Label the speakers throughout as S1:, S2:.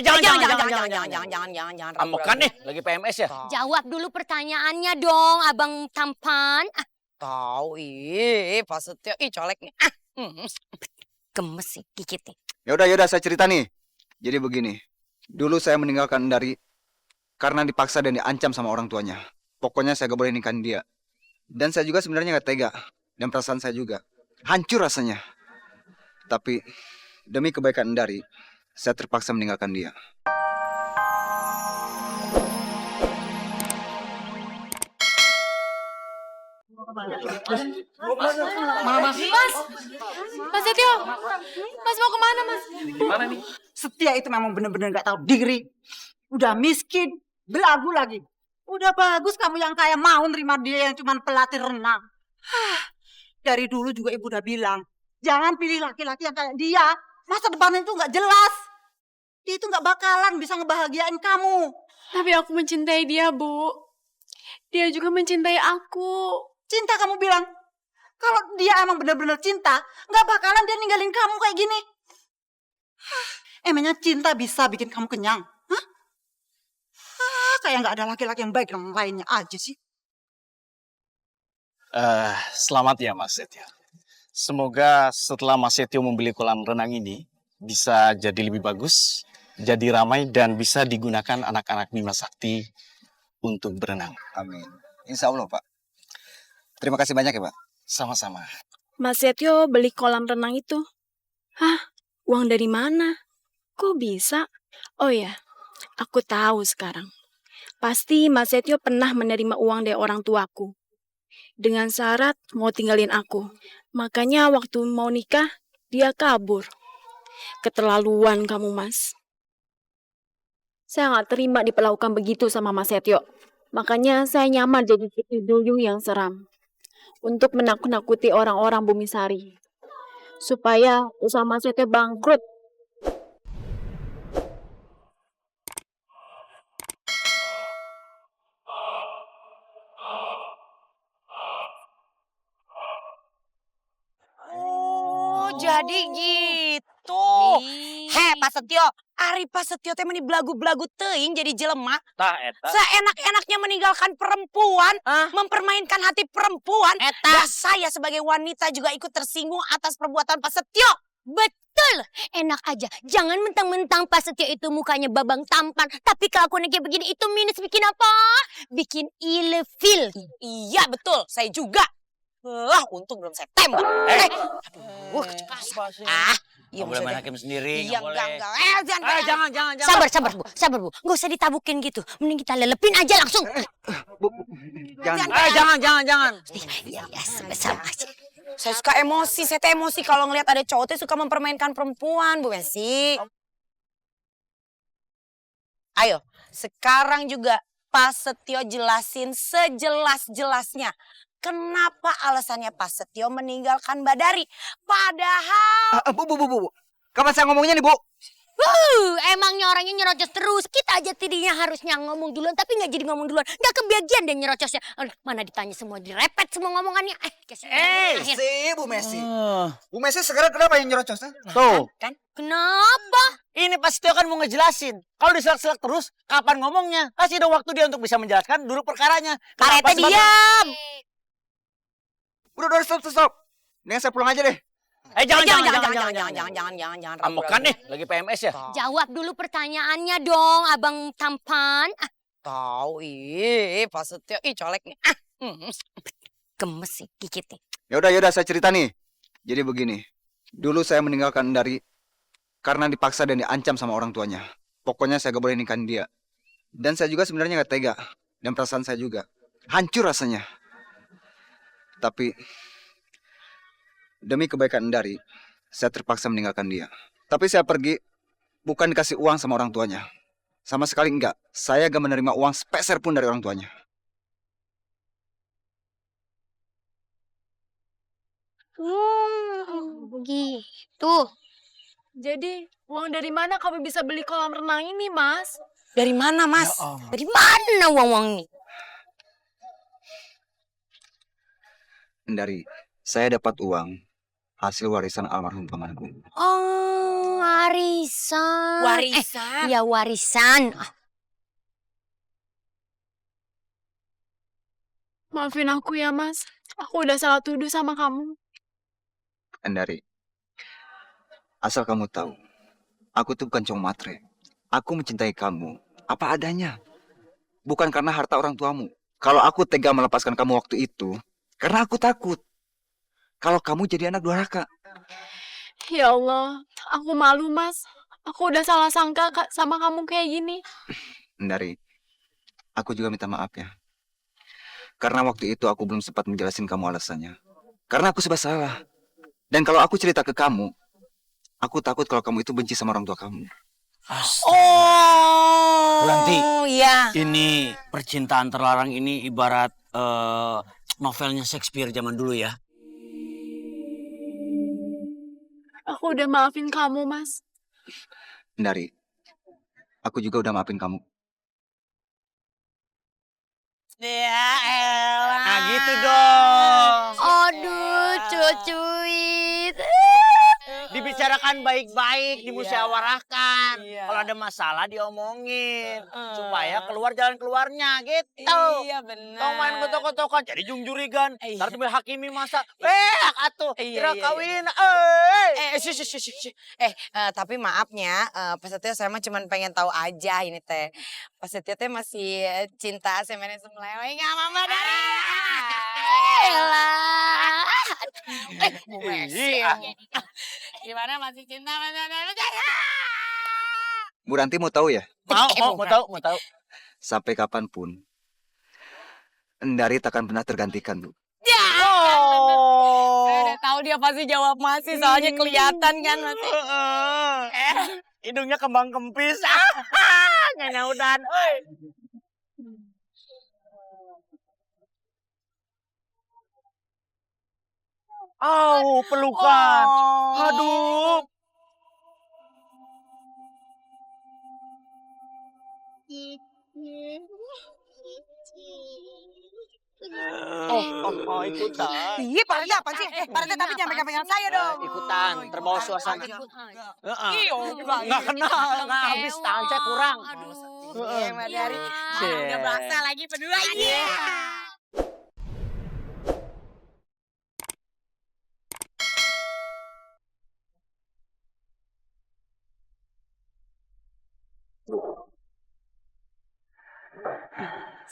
S1: Jangan.
S2: Amokan nih, lagi PMS ya?
S1: Jawab dulu pertanyaannya dong, Abang tampan.
S3: Tahu, Pak Setio, colek nih.
S1: Gemes sih gigit nih.
S4: Yaudah, saya cerita nih. Jadi begini, dulu saya meninggalkan Endari karena dipaksa dan diancam sama orang tuanya. Pokoknya saya gak boleh nikahin dia. Dan saya juga sebenarnya gak tega. Dan perasaan saya juga hancur rasanya. Tapi demi kebaikan Endari, saya terpaksa meninggalkan dia.
S5: Mas Setio, Mas mau kemana Mas?
S2: Gimana nih?
S6: Setia itu memang benar-benar gak tahu diri. Udah miskin, belagu lagi. Udah bagus kamu yang kaya mau nerima dia yang cuma pelatih renang. Dari dulu juga ibu udah bilang, jangan pilih laki-laki yang kayak dia. Masa depannya itu gak jelas. Dia itu gak bakalan bisa ngebahagiain kamu.
S5: Tapi aku mencintai dia, Bu. Dia juga mencintai aku.
S6: Cinta kamu bilang. Kalau dia emang benar-benar cinta, gak bakalan dia ninggalin kamu kayak gini. Emangnya cinta bisa bikin kamu kenyang? Hah? Kayak gak ada laki-laki yang baik yang lainnya aja sih.
S2: Selamat ya Mas Setio. Semoga setelah Mas Setio membeli kolam renang ini bisa jadi lebih bagus, jadi ramai dan bisa digunakan anak-anak Bima Sakti untuk berenang.
S4: Amin. Insya Allah, Pak. Terima kasih banyak ya, Pak.
S2: Sama-sama.
S5: Mas Setio beli kolam renang itu. Hah? Uang dari mana? Kok bisa? Oh ya, aku tahu sekarang. Pasti Mas Setio pernah menerima uang dari orang tuaku. Dengan syarat mau tinggalin aku. Makanya waktu mau nikah, dia kabur. Keterlaluan kamu, Mas. Saya nggak terima diperlakukan begitu sama Mas Setio. Makanya saya nyamar jadi Siti Duyung yang seram. Untuk menakut-nakuti orang-orang Bumisari. Supaya usaha Mas Setio bangkrut.
S3: Jadi gitu. Pak Setio, Ari Pak Setio teh meni belagu-belagu teuing jadi jelema. Seenak-enaknya meninggalkan perempuan, mempermainkan hati perempuan. Dan saya sebagai wanita juga ikut tersinggung atas perbuatan Pak Setio.
S1: Betul, enak aja. Jangan mentang-mentang Pak Setio itu mukanya babang tampan. Tapi kelakuannya kayak begini itu minus bikin apa? Bikin ilfil.
S3: Iya betul, saya juga. Untung belum saya tembak. Aduh,
S2: Iya, boleh main hakim sendiri.
S3: Iya, enggak. Jangan.
S1: Sabar Bu. Nggak usah ditabukin gitu. Mending kita lelepin aja langsung.
S4: Bu, jangan.
S2: Jangan.
S1: Iya, sama aja.
S3: Saya suka emosi, saya emosi kalau ngelihat ada cowok tuh suka mempermainkan perempuan, Bu Messi. Ayo, sekarang juga Pak Setio jelasin sejelas-jelasnya. Kenapa alasannya Pak Setio meninggalkan Mbak Dari? Padahal...
S4: Bu. Kapan saya ngomongnya nih, Bu?
S1: Emangnya orangnya nyerocos terus. Kita aja tidinya harusnya ngomong duluan, tapi nggak jadi ngomong duluan. Nggak kebagian deh nyerocosnya. Mana ditanya semua, direpet semua ngomongannya.
S4: Si Bu Messi. Bu Messi sekarang kenapa yang nyerocos?
S2: Tuh.
S3: Kan?
S1: Kenapa?
S2: Ini Pak Setio kan mau ngejelasin. Kalau diselak-selak terus, kapan ngomongnya? Kasih dong waktu dia untuk bisa menjelaskan dulu perkaranya.
S3: Pak Rete diam!
S4: Udah, stop. Dengan saya pulang aja deh.
S3: Jangan.
S2: Amokan nih, lagi PMS ya?
S1: Jawab dulu pertanyaannya dong, Abang tampan.
S3: Tahu, Pak Setio, colek nih.
S1: Gemes sih gigit nih.
S4: Yaudah, saya cerita nih. Jadi begini, dulu saya meninggalkan Endari karena dipaksa dan diancam sama orang tuanya. Pokoknya saya gak boleh nikahin dia. Dan saya juga sebenarnya gak tega. Dan perasaan saya juga hancur rasanya. Tapi demi kebaikan Endari, saya terpaksa meninggalkan dia. Tapi saya pergi bukan dikasih uang sama orang tuanya. Sama sekali enggak. Saya gak menerima uang sepeser pun dari orang tuanya.
S5: Gitu. Jadi, uang dari mana kamu bisa beli kolam renang ini, Mas?
S3: Dari mana, Mas?
S1: Dari mana uang-uang ini?
S4: Endari, saya dapat uang hasil warisan almarhum pamanku.
S1: Oh, Warisan.
S3: Warisan.
S1: Ya warisan.
S5: Maafin aku ya, Mas. Aku udah salah tuduh sama kamu.
S4: Andari, asal kamu tahu, aku tuh bukan cowok matre. Aku mencintai kamu, apa adanya. Bukan karena harta orang tuamu. Kalau aku tega melepaskan kamu waktu itu, karena aku takut. Kalau kamu jadi anak durhaka.
S5: Ya Allah, aku malu, Mas. Aku udah salah sangka sama kamu kayak gini.
S4: Andari, aku juga minta maaf ya. Karena waktu itu aku belum sempat menjelasin kamu alasannya. Karena aku serba salah. Dan kalau aku cerita ke kamu, aku takut kalau kamu itu benci sama orang tua kamu.
S3: Oh.
S7: Buranti.
S3: Iya.
S7: Ini percintaan terlarang ini ibarat novelnya Shakespeare zaman dulu ya.
S5: Aku udah maafin kamu, Mas.
S4: Andari, aku juga udah maafin kamu.
S3: Ya elah.
S7: Nah gitu dong.
S1: Aduh, cucuit.
S7: Dibicarakan baik-baik, dimusyawarahkan.
S3: Iya.
S7: Kalau ada masalah diomongin. Supaya keluar jalan keluarnya gitu.
S3: Iya benar.
S7: Tau main gotok-gotokan jadi jungjurigan.
S3: Iya.
S7: Ntar tiba hakimi masa. Atuh.
S3: Iya,
S7: Kira
S3: iya,
S7: kawin.
S3: Tapi maafnya, Pak Setio saya mah cuma pengen tahu aja ini teh. Pak Setio teh masih cinta semennya semelewe nggak Mama dari?
S1: Elah.
S3: Bu Messi. Gimana masih cinta sama
S4: Bu Ranti mau tahu ya?
S7: Mau tahu.
S4: Sampai kapanpun, Andari takkan pernah tergantikan, Bu.
S3: Saya udah tahu dia pasti jawab masih, soalnya kelihatan kan masih.
S7: Hidungnya kembang kempis. Nyanyaudan. Pelukan. Aduh. Ikutan.
S3: Iya, Pak Rete apa sih? Pak Rete tapi jangan pegang-pegang saya dong.
S7: Ikutan, terbawa suasana.
S3: Iya,
S7: Nggak kenal, nggak habis tangan saya kurang.
S3: Iya, Mbak Dari. Udah berasa lagi berdua ini.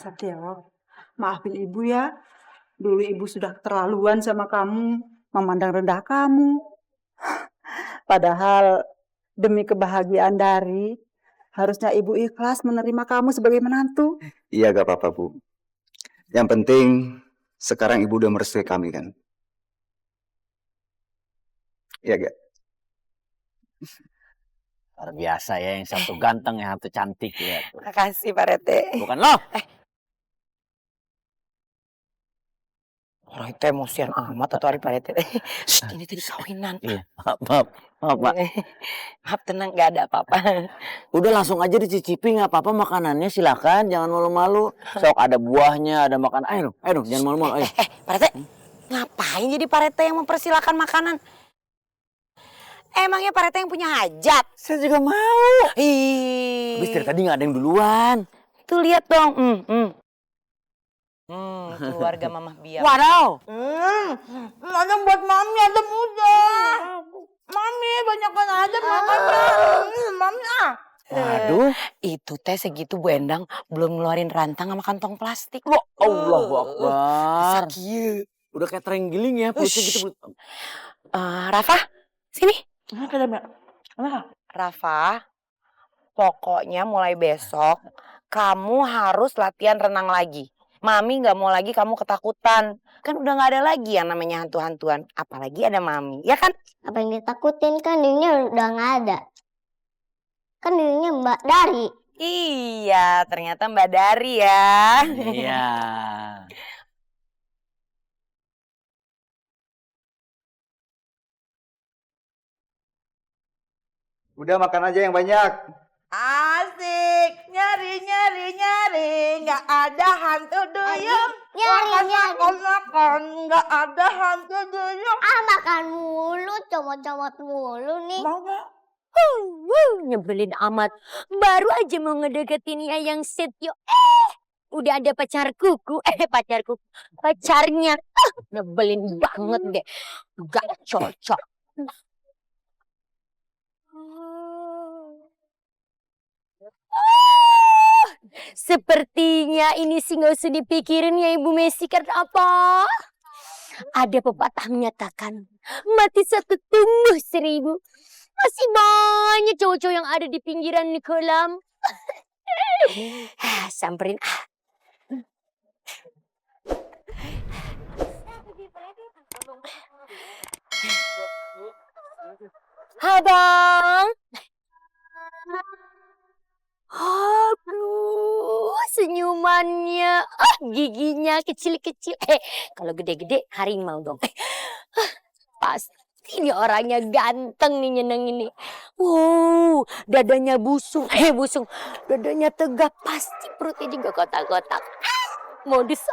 S6: Satyo, maafin ibu ya. Dulu ibu sudah keterlaluan sama kamu, memandang rendah kamu. Padahal demi kebahagiaan Dari, harusnya ibu ikhlas menerima kamu sebagai menantu.
S4: Iya, gak apa-apa, Bu. Yang penting, sekarang ibu udah merestui kami, kan? Iya, gak?
S7: Luar biasa ya, yang satu ganteng, yang satu cantik ya.
S3: Makasih Pak Rete.
S7: Bukan lo.
S3: Orang itu emosian amat atau hari Pak Rete. Ini tadi kawinan.
S7: Iya, maaf, Pak.
S3: Maaf, tenang, gak ada apa-apa.
S7: Udah langsung aja dicicipi, nggak apa-apa makanannya, silakan, jangan malu-malu. Sok ada buahnya, ada makan. Ayo dong, jangan malu-malu. Ayo.
S3: Pak Rete, ngapain jadi Pak Rete yang mempersilahkan makanan? Emangnya Pak Rete yang punya hajat?
S7: Saya juga mau. Habis dari tadi nggak ada yang duluan.
S3: Tuh lihat dong. Keluarga Mamah Biak.
S7: Waduh.
S6: Ada buat mami, ada muda. Mami, banyakkan aja makannya. Mami
S7: Waduh.
S3: Itu teh segitu Bu Endang belum ngeluarin rantang sama kantong plastik.
S7: Allahu Akbar.
S3: Sakit.
S7: Udah kayak terenggiling ya, perutnya gitu.
S3: Rafa, sini. Rafa, pokoknya mulai besok kamu harus latihan renang lagi. Mami nggak mau lagi kamu ketakutan. Kan udah nggak ada lagi yang namanya hantu-hantuan. Apalagi ada Mami, ya kan?
S8: Apa yang ditakutin, kan dirinya udah nggak ada. Kan dirinya Mbak Dari.
S3: Iya, ternyata Mbak Dari ya.
S7: Iya.
S4: Udah makan aja yang banyak.
S6: asik. Nyari, nggak ada hantu duyung. Makan, nggak ada hantu duyung.
S8: Makan mulu, comot-comot mulu nih.
S6: Mau nggak?
S1: Nyebelin amat. Baru aja mau ngedeketin Yayang Setio. Udah ada pacar kuku. Pacarku. Pacarnya. Nyebelin banget deh. Gak cocok. Sepertinya ini sih gak usah dipikirin ya Ibu Messi. Karena apa? Ada pepatah menyatakan, mati satu tumbuh 1000. Masih banyak cowok-cowok yang ada di pinggiran kolam. Samperin. Abang. Aduh, senyumannya. Giginya kecil-kecil. Kalau gede-gede harimau dong. Pasti ini orangnya ganteng nih nyenengin nih. Wow, dadanya busung. Busung. Dadanya tegap. Pasti perutnya juga kotak-kotak. Modus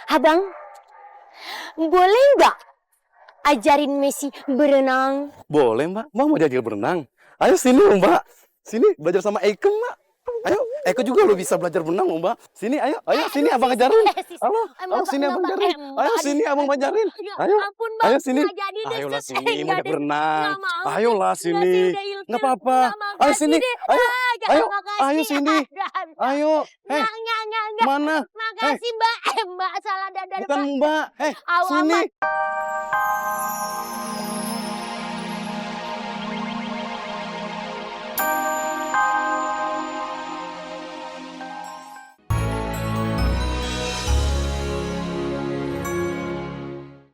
S1: Abang, boleh nggak ajarin Messi berenang?
S9: Boleh, Mbak. Mbak mau diajar berenang? Ayo sini, Mbak. Sini belajar sama Eke, Mbak. Ayo, Eke juga lo bisa belajar berenang, Mbak. Sini, ayo, sini abang ajarin. Halo, sini abang ajarin. Ayo sini abang ajarin. Ayo, ayo sini. Ayolah sini, mau berenang. Ayolah sini. Nggak apa-apa. Ayo sini. Ayo sini. Ayo. Mana?
S1: Makasih Mbak. Mbak salah dadan.
S9: Bukan Mbak. Sini.